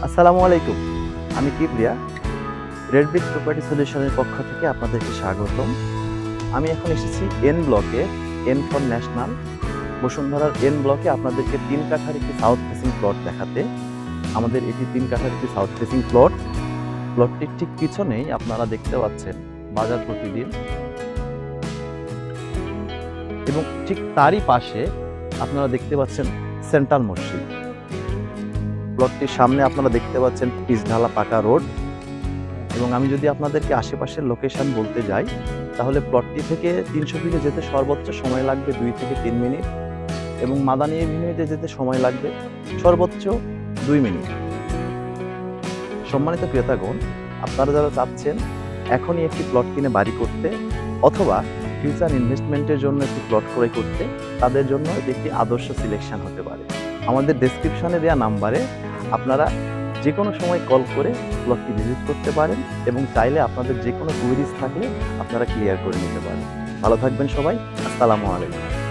আসসালামু আলাইকুম। আমি কিবরিয়া, রেড ব্রিক প্রপার্টি সলিউশনের পক্ষ থেকে আপনাদেরকে স্বাগতম। আমি এখন এসেছি এন ব্লকে, এন ফর ন্যাশনাল, বসুন্ধরার এন ব্লকে আপনাদেরকে 3 কাঠার একটি সাউথ ফেসিং প্লট দেখাতে। আমাদের এটি 3 কাঠার একটি সাউথ ফেসিং প্লট। প্লটটির ঠিক পিছনেই আপনারা দেখতে পাচ্ছেন বাজার প্রতিদিন, এবং ঠিক তারই পাশে আপনারা দেখতে পাচ্ছেন সেন্ট্রাল মসজিদ। প্লটটির সামনে আপনারা দেখতে পাচ্ছেন পিচ ঢালা পাকা রোড। এবং আমি যদি আপনাদেরকে আশেপাশের লোকেশন বলতে যাই, তাহলে প্লটটি থেকে 300 ফিটে যেতে সর্বোচ্চ সময় লাগবে 2 থেকে 3 মিনিট, এবং মাদানী এভিনিউতে যেতে সময় লাগবে সর্বোচ্চ 2 মিনিট। সম্মানিত ক্রেতাগণ, আপনারা যারা চাচ্ছেন এখনই একটি প্লট কিনে বাড়ি করতে অথবা ফিউচার ইনভেস্টমেন্টের জন্য একটি প্লট ক্রয় করতে, তাদের জন্য এটি একটি আদর্শ সিলেকশন হতে পারে। আমাদের ডেসক্রিপশনে দেওয়া নাম্বারে আপনারা যে কোনো সময় কল করে প্লটটি ভিজিট করতে পারেন, এবং চাইলে আপনাদের যে কোনো কুইরিজ থাকলে আপনারা ক্লিয়ার করে নিতে পারেন। ভালো থাকবেন সবাই। আসসালামু আলাইকুম।